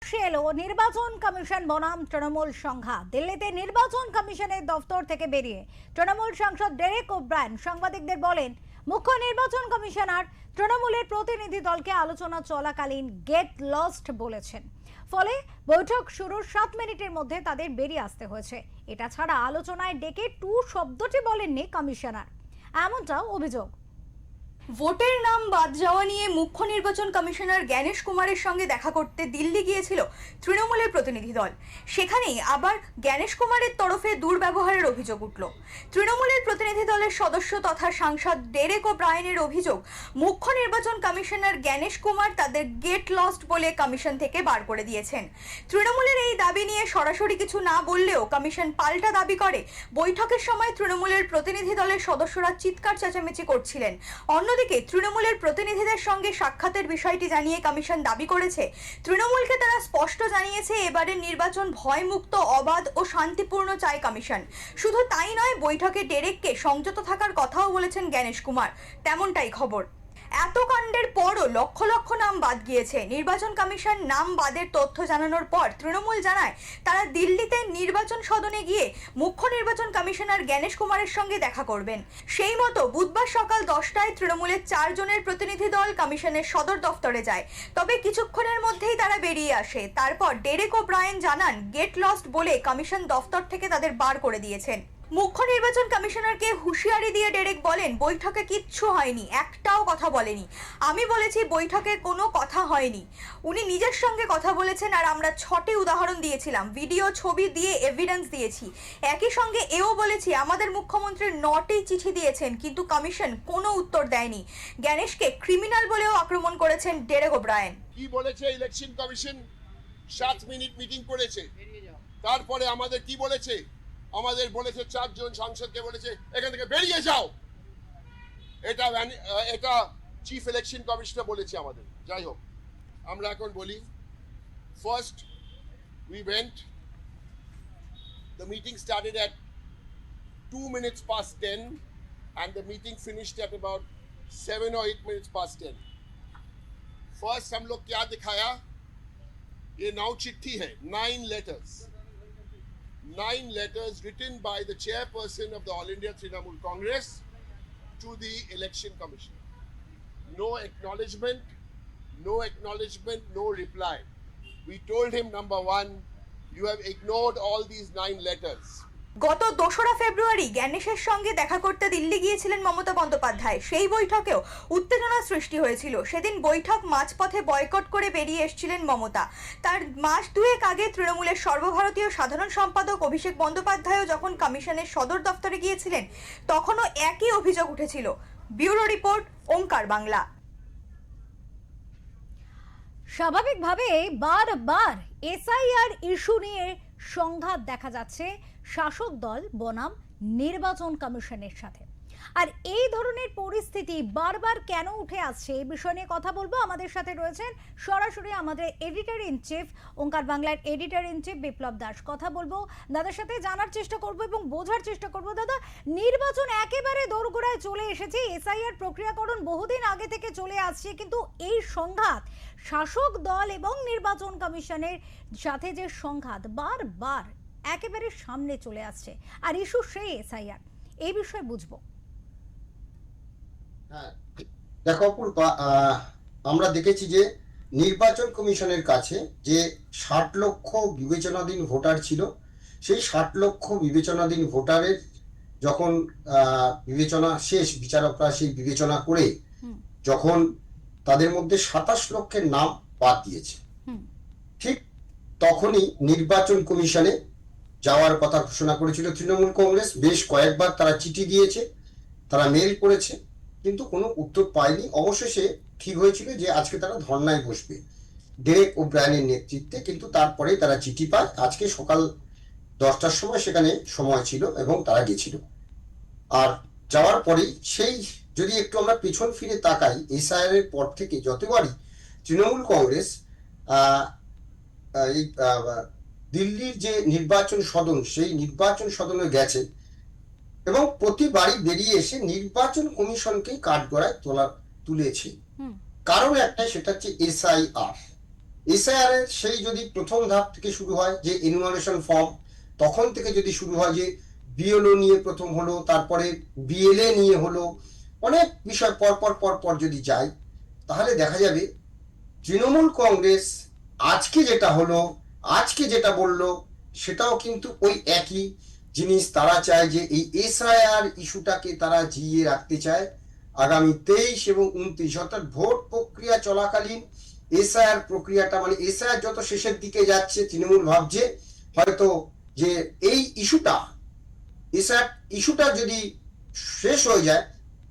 প্রকাশ্যে এলো নির্বাচন কমিশন বনাম তৃণমূল সংঘাত। দিল্লিতে নির্বাচন কমিশনের দফতর থেকে বেরিয়ে তৃণমূল সাংসদ ডেরেক ওব্রায়েন সাংবাদিকদের বলেন, মুখ্য নির্বাচন কমিশনার তৃণমূলের প্রতিনিধি দলকে আলোচনা চলাকালীন গেট লস্ট বলেছেন। ফলে বৈঠক শুরুর 7 মিনিটের মধ্যে তাদের বেরিয়ে আসতে হয়েছে। এটা ছাড়া আলোচনায় ডেকে টু শব্দটি বলেননি কমিশনার, এমনটাও অভিযোগ। ভোটের নাম বাদ যাওয়া নিয়ে মুখ্য নির্বাচন কমিশনার জ্ঞানেশ কুমারের সঙ্গে দেখা করতে দিল্লি গিয়েছিল তৃণমূলের প্রতিনিধি দল। সেখানেই আবার জ্ঞানেশ কুমারের তরফে দুর্ব্যবহারের অভিযোগ উঠল। তৃণমূলের প্রতিনিধি দলের সদস্য তথা সাংসদ ডেরেক ওব্রায়েনের অভিযোগ, মুখ্য নির্বাচন কমিশনার জ্ঞানেশ কুমার তাদের গেট লস্ট বলে কমিশন থেকে বার করে দিয়েছেন। তৃণমূলের এই দাবি নিয়ে সরাসরি কিছু না বললেও কমিশন পাল্টা দাবি করে বৈঠকের সময় তৃণমূলের প্রতিনিধি দলের সদস্যরা চিৎকার চেঁচামেচি করছিলেন। অন্যদিকে তৃণমূলের প্রতিনিধিদের সঙ্গে সাক্ষাতের বিষয়টি জানিয়ে কমিশন দাবি করেছে, তৃণমূলকে তারা স্পষ্ট জানিয়েছে এবারের নির্বাচন ভয়মুক্ত, অবাধ ও শান্তিপূর্ণ চায় কমিশন। শুধু তাই নয়, বৈঠকে ডেরেককে সংযত থাকার কথাও বলেছেন জ্ঞানেশ কুমার, তেমনটাই খবর। এত কাণ্ডের পরও লক্ষ লক্ষ নাম বাদ গিয়েছে। নির্বাচন কমিশন নাম বাদের তথ্য জানানোর পর তৃণমূল জানায় তারা দিল্লিতে নির্বাচন সদনে গিয়ে মুখ্য নির্বাচন কমিশনার জ্ঞানেশ কুমারের সঙ্গে দেখা করবেন। সেই মতো বুধবার সকাল 10টায় তৃণমূলের 4 জনের প্রতিনিধি দল কমিশনের সদর দফতরে যায়। তবে কিছুক্ষণের মধ্যেই তারা বেরিয়ে আসে। তারপর ডেরেক ওব্রায়েন জানান, গেট লস্ট বলে কমিশন দফতর থেকে তাদের বার করে দিয়েছেন। মুখ্য নির্বাচন কমিশনারকে হুঁশিয়ারি দিয়ে ডেরেক বলেন, বৈঠকে কিচ্ছু হয়নি, একটাও কথা বলেনি। আমি বলেছি বৈঠকে কোনো কথা হয়নি। উনি নিজের সঙ্গে কথা বলেছেন আর আমরা 6টি উদাহরণ দিয়েছিলাম, ভিডিও ছবি দিয়ে এভিডেন্স দিয়েছি। একই সঙ্গে এও বলেছি আমাদের মুখ্যমন্ত্রী 9টি চিঠি দিয়েছেন, কিন্তু কমিশন কোনো উত্তর দেয়নি। জ্ঞানেশকে ক্রিমিনাল বলেও আক্রমণ করেছেন ডেরেক ওব্রায়েন। কি বলেছে ইলেকশন কমিশন? 7 মিনিট মিটিং করেছে, তারপরে আমাদের কি বলেছে? আমাদের বলেছে 4 জন সাংসদকে বলেছে এখান থেকে বেরিয়ে যাও। এটা চিফ ইলেকশন কমিশনার বলেছে আমাদের। যাই হোক, আমরা এখন বলি, first we went, the meeting started at 2 minutes past 10 and the meeting finished at about 7 or 8 minutes past 10. First हम लोग क्या दिखाया? ये 9 चिट्ठी है, 9 letters. 9 letters written by the chairperson of the All India Trinamool Congress to the Election Commission. No acknowledgement, no reply. We told him, number one, you have ignored all these 9 letters. গত 2রা ফেব্রুয়ারি জ্ঞানেশের সঙ্গে দেখা করতে দিল্লি গিয়েছিলেন মমতা বন্দ্যোপাধ্যায়। সেই বৈঠকেও উত্তেজনা সৃষ্টি হয়েছিল। সেদিন বৈঠক মাঝপথে বয়কট করে বেরিয়ে এসেছিলেন মমতা। তার মাস 2 আগে তৃণমূলের সর্বভারতীয় সাধারণ সম্পাদক অভিষেক বন্দ্যোপাধ্যায়ও যখন কমিশনের সদর দফতরে গিয়েছিলেন, তখনও একই অভিযোগ উঠেছিল। ব্যুরো রিপোর্ট, ওঙ্কার বাংলা। স্বাভাবিকভাবে বারবার এসআইআর ইস্যু নিয়ে সংঘাত দেখা যাচ্ছে শাসক দল বনাম নির্বাচন কমিশনের সাথে। আর এই ধরনের পরিস্থিতি বারবার কেন উঠে আসছে, এই বিষয় নিয়ে কথা বলবো। আমাদের সাথে রয়েছেন সরাসরি আমাদের এডিটর ইন চিফ, ওঙ্কার বাংলার এডিটর ইন চিফ বিপ্লব দাস। কথা বলবো দাদার সাথে, জানার চেষ্টা করব এবং বোঝার চেষ্টা করব। দাদা, নির্বাচন একেবারে দোরগোড়ায় চলে এসেছে, এসআইআর প্রক্রিয়াকরণ বহুদিন আগে থেকে চলে আসছে, কিন্তু এই সংঘাত শাসক দল এবং নির্বাচন কমিশনের সাথে যে সংঘাত বারবার একেবারে সামনে চলে আসছে, আর ইস্যু সেই এসআইআর, এই বিষয়ে বুঝবো। হ্যাঁ, দেখো অপূর্বা, আমরা দেখেছি যে নির্বাচন কমিশনের কাছে যে 60 লক্ষ বিবেচনাধীন ভোটার ছিল, সেই 60 লক্ষ বিবেচনাধীন ভোটারের যখন বিবেচনা শেষ, বিচারকরা সেই বিবেচনা করে যখন তাদের মধ্যে 27 লক্ষের নাম বাদ দিয়েছে, ঠিক তখনই নির্বাচন কমিশনে যাওয়ার কথা ঘোষণা করেছিল তৃণমূল কংগ্রেস। বেশ কয়েকবার তারা চিঠি দিয়েছে, তারা মেল করেছে, কিন্তু কোনো উত্তর পায়নি। অবশেষে ঠিক হয়েছিল যে আজকে তারা ধর্নায় বসবে ডেরেক ওব্রায়েনের নেতৃত্বে, কিন্তু তারপরে তারা চিঠি পায়। আজকে সকাল 10টার সময় সেখানে সময় ছিল এবং তারা গেছিল। আর যাওয়ার পরেই সেই, যদি একটু আমরা পেছন ফিরে তাকাই, এসআইআর এর পর থেকে যতবারই তৃণমূল কংগ্রেস এই দিল্লির যে নির্বাচন সদন, সেই নির্বাচন সদনে গেছে এবং প্রতিবারই বেরিয়ে এসে নির্বাচন কমিশনকে কাঠগড়ায় তুলেছে। কারণ একটাই, সেটা হচ্ছে এসআইআর। এসআইআর এর সেই যদি প্রথম ধাপ থেকে শুরু হয় যে এনুমারেশন ফর্ম, তখন থেকে যদি শুরু হয় যে বিএলও নিয়ে প্রথম হলো, তারপরে বিএলএ নিয়ে হলো, অনেক বিষয় পর যদি যায়, তাহলে দেখা যাবে তৃণমূল কংগ্রেস আজকে যেটা হলো, আজকে যেটা বললো, সেটাও কিন্তু ওই একই জিনিস। তারা চায় যে এই এসআইআর ইস্যুটাকে তারা জিইয়ে রাখতে চায় আগামী 23 এবং 29, অর্থাৎ ভোট প্রক্রিয়া চলাকালীন এসআইআর প্রক্রিয়াটা, মানে এসআইআর যত শেষের দিকে যাচ্ছে, তৃণমূল ভাবছে হয়তো যে এই এসআইআর ইস্যুটা যদি শেষ হয়ে যায়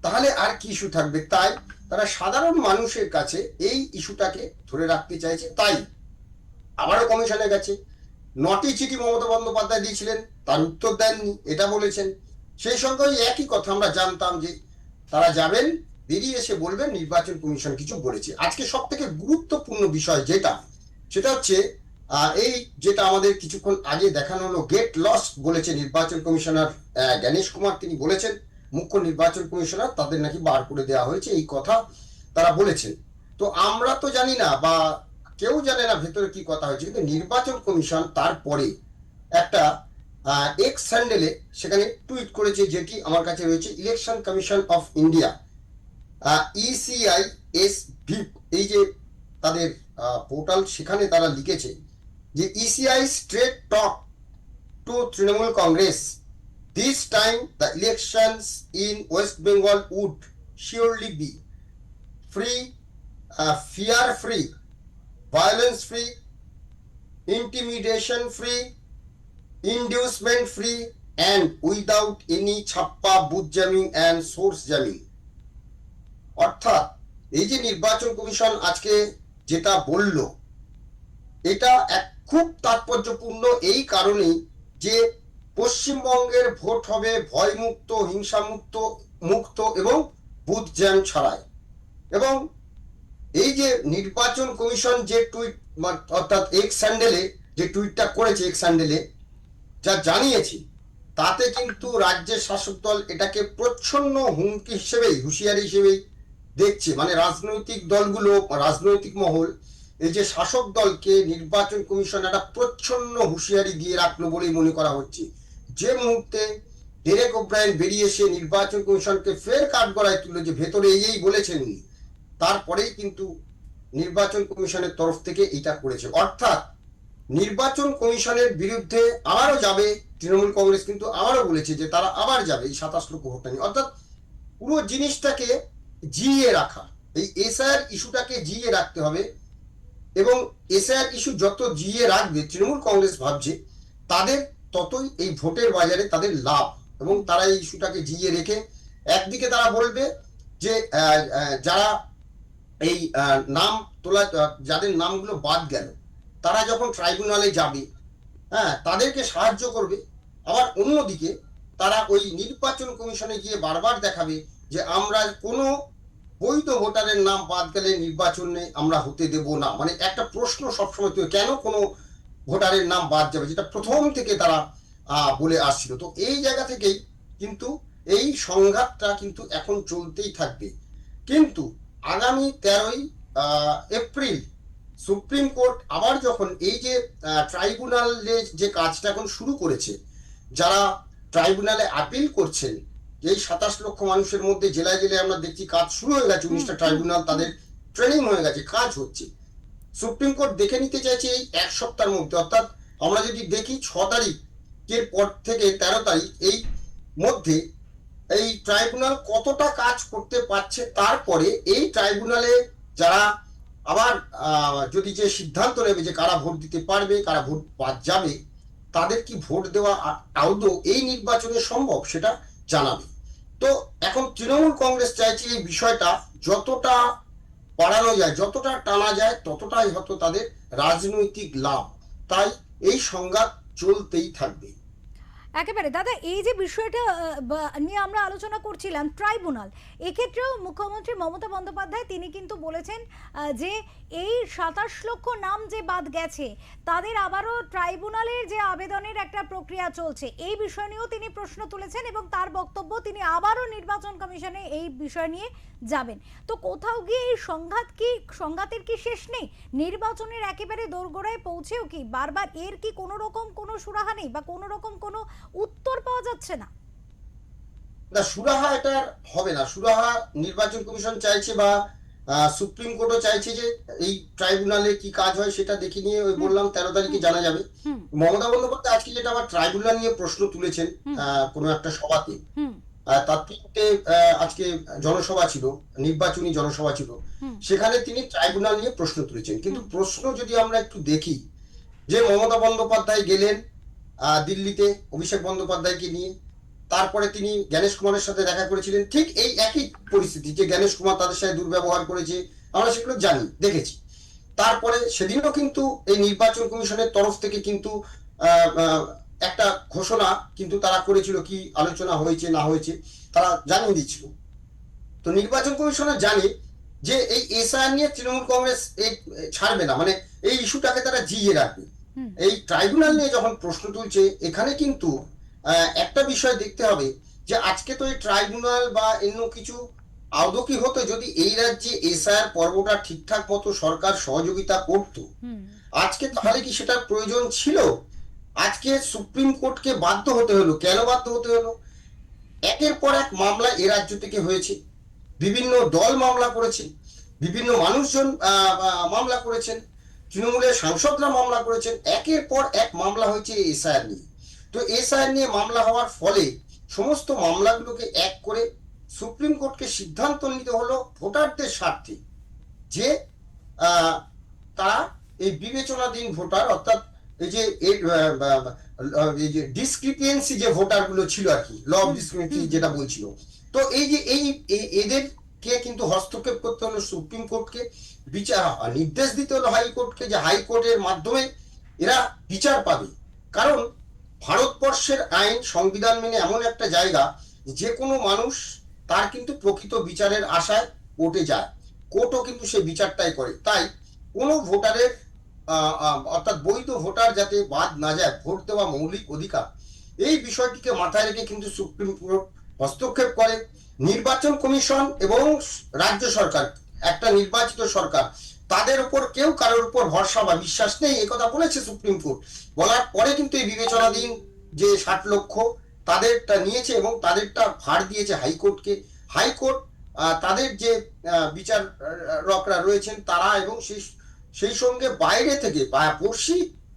তাহলে আর কি ইস্যু থাকবে। তাই তারা সাধারণ মানুষের কাছে এই ইস্যুটাকে ধরে রাখতে চাইছে। তাই আবারও কমিশনে গেছে, 9টি চিঠি মমতা বন্দ্যোপাধ্যায় দিয়েছিলেন, তার উত্তর দেননি, এটা বলেছেন। সেই সঙ্গে ওই একই কথা আমরা জানতাম যে তারা যাবেন, বেরিয়ে এসে বলবেন নির্বাচন কমিশন কিছু বলেছে। আজকে সব থেকে গুরুত্বপূর্ণ বিষয় সেটা হচ্ছে এই যেটা আমাদের কিছুক্ষণ আগে দেখানো হলো, গেট লস্ট বলেছে নির্বাচন কমিশনার জ্ঞানেশ কুমার। তিনি বলেছেন মুখ্য নির্বাচন কমিশনার তাদের নাকি বার করে দেওয়া হয়েছে, এই কথা তারা বলেছেন। তো আমরা তো জানি না বা কেউ জানে না ভেতরে কি কথা হয়েছে, কিন্তু নির্বাচন কমিশন তারপরে একটা এক্স হ্যান্ডেলে সেখানে টুইট করেছে, যেটি আমার কাছে রয়েছে, election commission of India ECIS ভিপ, এই যে তাদের পোর্টাল, সেখানে তারা লিখেছে যে ECI straight talk to Trinamool Congress. This time the elections in West Bengal would surely be free, fear-free, violence-free, intimidation-free, inducement-free, and without any ছাপ্পা booth jamming and source jamming. অর্থাৎ এই যে নির্বাচন কমিশন আজকে যেটা বলল, এটা এক খুব তাৎপর্যপূর্ণ এই কারণেই যে পশ্চিমবঙ্গের ভোট হবে ভয়মুক্ত, হিংসামুক্ত এবং বুথ জ্যাম ছাড়াই। এবং এই যে নির্বাচন কমিশন যে টুইট, অর্থাৎ এক্স হ্যান্ডেলে যে টুইটটা করেছে, এক্স হ্যান্ডেলে যা জানিয়েছি, তাতে কিন্তু রাজ্যের শাসক দল এটাকে প্রচ্ছন্ন হুমকি হিসেবেই, হুঁশিয়ারি হিসেবেই দেখছে। মানে রাজনৈতিক দলগুলো, রাজনৈতিক মহল এই যে শাসক দলকে নির্বাচন কমিশন একটা প্রচ্ছন্ন হুঁশিয়ারি দিয়ে রাখলো বলেই মনে করা হচ্ছে। যে মুহূর্তে ডেরেক ওব্রায়েন বেরিয়ে এসে নির্বাচন কমিশনকে ফের কাঠগড়ায় তুলে যে ভেতরে এই বলেছেন উনি, তারপরেই কিন্তু নির্বাচন কমিশনের তরফ থেকে এটা করেছে। অর্থাৎ নির্বাচন কমিশনের বিরুদ্ধে আবারও যাবে তৃণমূল কংগ্রেস, কিন্তু আবারও বলেছে যে তারা আবার যাবে এই 27 লক্ষ ভোটটা নিয়ে। অর্থাৎ পুরো জিনিসটাকে জিইয়ে রাখা, এই এসআইআর ইস্যুটাকে জিইয়ে রাখতে হবে। এবং এসআইআর ইস্যু যত জিইয়ে রাখবে তৃণমূল কংগ্রেস ভাবছে তাদের ততই এই ভোটের বাজারে তাদের লাভ। এবং তারা এই ইস্যুটাকে জিইয়ে রেখে একদিকে তারা বলবে যে যারা এই নাম তোলা, যাদের নামগুলো বাদ গেল, তারা যখন ট্রাইব্যুনালে যাবে, তাদেরকে সাহায্য করবে। আবার অন্যদিকে তারা ওই নির্বাচন কমিশনে গিয়ে বারবার দেখাবে যে আমরা কোনো বৈধ ভোটারের নাম বাদ গেলে নির্বাচনে আমরা হতে দেব না। মানে একটা প্রশ্ন সবসময় তো, কেন কোনো ভোটারের নাম বাদ যাবে, যেটা প্রথম থেকে তারা বলে আসছিল। তো এই জায়গা থেকেই কিন্তু এই সংঘাতটা কিন্তু এখন চলতেই থাকবে। কিন্তু আগামী 13ই এপ্রিল সুপ্রিম কোর্ট আবার যখন এই যে ট্রাইব্যুনালে যে কাজটা এখন শুরু করেছে, যারা ট্রাইব্যুনালে আপিল করছেন, এই 27 লক্ষ মানুষের মধ্যে জেলায় জেলায় আমরা দেখছি কাজ শুরু হয়ে গেছে, 19টা ট্রাইব্যুনাল তাদের ট্রেনিং হয়ে গেছে, কাজ হচ্ছে। সুপ্রিম কোর্ট দেখে নিতে চাইছে এই এক সপ্তাহের মধ্যে, অর্থাৎ আমরা যদি দেখি 6 তারিখের পর থেকে 13 তারিখ এই মধ্যে এই ট্রাইব্যুনাল কতটা কাজ করতে পারছে। তারপরে এই ট্রাইব্যুনালে যারা আবার যদি যে সিদ্ধান্ত নেবে যে কারা ভোট দিতে পারবে, কারা ভোট বাদ যাবে, তাদের কি ভোট দেওয়া আদৌ এই নির্বাচনে সম্ভব, সেটা জানাবে। তো এখন তৃণমূল কংগ্রেস চাইছে এই বিষয়টা যতটা বাড়ানো যায়, যতটা টানা যায়, ততটাই হয়তো তাদের রাজনৈতিক লাভ। তাই এই সংঘাত চলতেই থাকবে। একেবারে দাদা, এই যে বিষয়টা নিয়ে আমরা আলোচনা করছিলাম ট্রাইব্যুনাল, এক্ষেত্রেও মুখ্যমন্ত্রী মমতা বন্দ্যোপাধ্যায় তিনি কিন্তু বলেছেন যে এই 27 লক্ষ নাম যে বাদ গেছে তাদের আবারও ট্রাইব্যুনালের যে আবেদনের একটা প্রক্রিয়া চলছে, এই বিষয় নিয়েও তিনি প্রশ্ন তুলেছেন এবং তার বক্তব্য তিনি আবারও নির্বাচন কমিশনে এই বিষয় নিয়ে যাবেন। তো কোথাও গিয়ে এই সংঘাতের কি শেষ নেই? নির্বাচনের একেবারে দোরগোড়ায় পৌঁছেও কি বারবার এর কি কোনো রকম কোনো সুরাহা নেই বা কোনো রকম কোনো উত্তর পাওয়া যাচ্ছে না? না, সুরাহা এটা হবে না। সুরাহা নির্বাচন কমিশন চাইছে বা সুপ্রিম কোর্টও চাইছে যে এই ট্রাইব্যুনালে কি কাজ হয় সেটা দেখে নিয়ে, ওই বললাম 13 তারিখে জানা যাবে। মমতা বন্দ্যোপাধ্যায় আজকে যেটা আবার ট্রাইব্যুনাল নিয়ে প্রশ্ন তুলেছেন কোনো একটা সভাতে, তার থেকে আজকে জনসভা ছিল, নির্বাচনী জনসভা ছিল, সেখানে তিনি ট্রাইব্যুনাল নিয়ে প্রশ্ন তুলেছেন। কিন্তু প্রশ্ন যদি আমরা একটু দেখি, যে মমতা বন্দ্যোপাধ্যায় গেলেন দিল্লিতে অভিষেক বন্দ্যোপাধ্যায়কে নিয়ে, তারপরে তিনি জ্ঞানেশ কুমারের সাথে দেখা করেছিলেন, ঠিক এই একই পরিস্থিতি, যে জ্ঞানেশ কুমার তাদের সাথে দুর্ব্যবহার করেছে, আমরা সেগুলো জানি, দেখেছি। তারপরে সেদিনও কিন্তু এই নির্বাচন কমিশনের তরফ থেকে কিন্তু একটা ঘোষণা কিন্তু তারা করেছিল, কি আলোচনা হয়েছে না হয়েছে তারা জানিয়ে দিচ্ছিল। তো নির্বাচন কমিশনার জানে যে এই এসআইআর নিয়ে তৃণমূল কংগ্রেস ছাড়বে না, মানে এই ইস্যুটাকে তারা জিইয়ে রাখবে। এই ট্রাইব্যুনাল নিয়ে যখন প্রশ্ন তুলছে, এখানে কিন্তু একটা বিষয় দেখতে হবে যে আজকে তো এই ট্রাইব্যুনাল বা অন্য কিছু আদৌ কি হতো যদি এই রাজ্যে এসআইআর পর্বটা ঠিকঠাক মতো সরকার সহযোগিতা করত, আজকে তাহলে কি সেটার প্রয়োজন ছিল? আজকে সুপ্রিম কোর্টকে বাধ্য হতে হলো, কেন বাধ্য হতে হলো? একের পর এক মামলা এ রাজ্য থেকে হয়েছে, বিভিন্ন দল মামলা করেছে, বিভিন্ন মানুষজন মামলা করেছেন, তৃণমূলের সাংসদরা মামলা করেছেন, একের পর এক মামলা হয়েছে এসআইআর নিয়ে। তো এসআইআর নিয়ে মামলা হওয়ার ফলে সমস্ত মামলাগুলোকে এক করে সুপ্রিম কোর্টকে সিদ্ধান্ত নিতে হলো ভোটারদের স্বার্থে, যে তারা এই বিবেচনাধীন ভোটার, অর্থাৎ এই যে ডিসক্রিপিয়েন্সি যে ভোটারগুলো ছিল আর কি, ল অফ ডিসক্রিপিয়েন্সি যেটা বলছিল, তো এই যে এদেরকে কিন্তু হস্তক্ষেপ করতে হলো সুপ্রিম কোর্টকে, বিচার নির্দেশ দিতে হলো হাইকোর্টকে, যে হাইকোর্টের মাধ্যমে এরা বিচার পাবে। কারণ ভারতবর্ষের আইন সংবিধান মেনে এমন একটা জায়গা, যে কোনো মানুষ তার কিন্তু প্রকৃত বিচারের আশায় কোর্টে যায়, কোর্টও কিন্তু সেই বিচারটাই করে। তাই কোনো ভোটারের অর্থাৎ বৈধ ভোটার যাতে বাদ না যায়, ভোট দেওয়া মৌলিক অধিকার, এই বিষয়টিকে মাথায় রেখে কিন্তু সুপ্রিম কোর্ট হস্তক্ষেপ করে। নির্বাচন কমিশন এবং রাজ্য সরকার, একটা নির্বাচিত সরকার, তাদের উপর কেউ কারোর উপর ভরসা বা বিশ্বাস নেই, এই কথা বলেছে সুপ্রিম কোর্ট। বলার পরে কিন্তু এই বিবেচনাধীন যে 60 লক্ষ তাদেরটা নিয়েছে এবং তাদেরটা ভার দিয়েছে হাইকোর্টকে। হাইকোর্ট তাদের যে বিচারকরা রয়েছেন তারা, এবং সেই সঙ্গে বাইরে থেকে পড়শি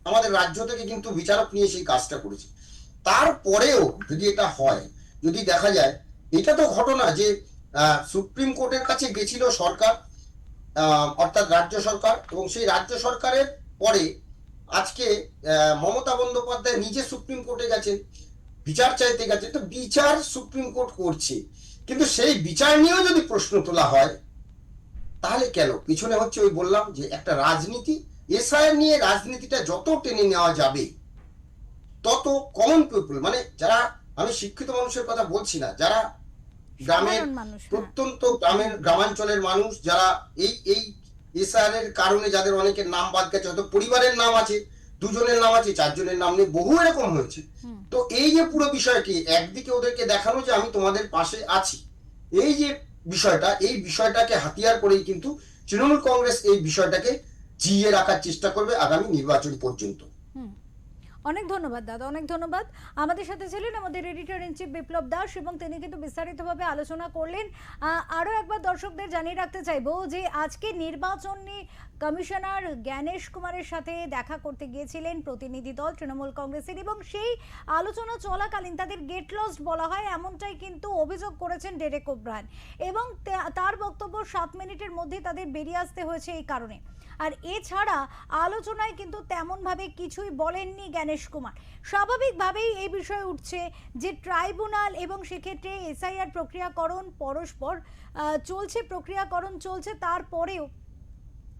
আমাদের রাজ্য থেকে কিন্তু বিচারক নিয়ে সেই কাজটা করেছে। তারপরেও যদি এটা হয়, যদি দেখা যায়, এটা তো ঘটনা যে সুপ্রিম কোর্টের কাছে গেছিল সরকার, অর্থাৎ রাজ্য সরকার, এবং সেই রাজ্য সরকারের পরে আজকে মমতা বন্দ্যোপাধ্যায় নিজে সুপ্রিম কোর্টে গেছেন, বিচার চাইতে গেছে। তো বিচার সুপ্রিম কোর্ট করছে, কিন্তু সেই বিচার নিয়েও যদি প্রশ্ন তোলা হয়, তাহলে কেন? পিছনে হচ্ছে ওই বললাম যে একটা রাজনীতি, এসআইআর নিয়ে রাজনীতিটা যত টেনে নেওয়া যাবে তত কমন পিপল, মানে যারা, আমি শিক্ষিত মানুষের কথা বলছি না, যারা গ্রামের প্রত্যন্ত গ্রামাঞ্চলের মানুষ, যারা এই এসআইআর এর কারণে যাদের অনেকের নাম বাদ গেছে, হয়তো পরিবারের নাম আছে, 2 জনের নাম আছে, 4 জনের নাম নেই, বহু এরকম হয়েছে। তো এই যে পুরো বিষয়টি, একদিকে ওদেরকে দেখানো যে আমি তোমাদের পাশে আছি, এই যে বিষয়টা, এই বিষয়টাকে হাতিয়ার করেই কিন্তু তৃণমূল কংগ্রেস এই বিষয়টাকে জিইয়ে রাখার চেষ্টা করবে আগামী নির্বাচন পর্যন্ত। অনেক ধন্যবাদ দাদা, অনেক ধন্যবাদ। আমাদের সাথে ছিলেন আমাদের এডিটর ইন চিফ বিপ্লব দাস, এবং তিনি কিন্তু বিস্তারিতভাবে আলোচনা করলেন। আরও একবার দর্শকদের জানিয়ে রাখতে চাইবো যে আজকে নির্বাচনী কমিশনার জ্ঞানেশ কুমারের সাথে দেখা করতে গিয়েছিলেন প্রতিনিধি দল তৃণমূল কংগ্রেসের, এবং সেই আলোচনা চলাকালীন তাদের গেট লস্ট বলা হয় এমনটাই কিন্তু অভিযোগ করেছেন ডেরেক ওব্রায়ান, এবং তার বক্তব্য 7 মিনিটের মধ্যে তাদের বেরিয়ে আসতে হয়েছে এই কারণে। আর এছাড়া আলোচনায় কিন্তু তেমনভাবে কিছুই বলেননি জ্ঞানেশ কুমার। স্বাভাবিকভাবেই এই বিষয় উঠছে যে ট্রাইব্যুনাল এবং সেক্ষেত্রে এসআইআর প্রক্রিয়াকরণ পরস্পর চলছে, প্রক্রিয়াকরণ চলছে, তারপরেও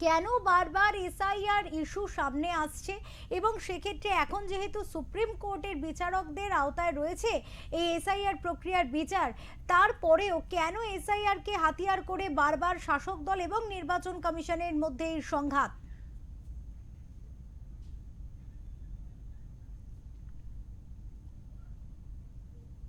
কেন বারবার এসআইআর ইস্যু সামনে আসছে এবং সেক্ষেত্রে এখন যেহেতু সুপ্রিম কোর্টের বিচারকদের আওতায় রয়েছে এই এসআইআর প্রক্রিয়ার বিচার, তারপরেও কেন এসআইআরকে হাতিয়ার করে বারবার শাসক দল এবং নির্বাচন কমিশনের মধ্যে এই সংঘাত?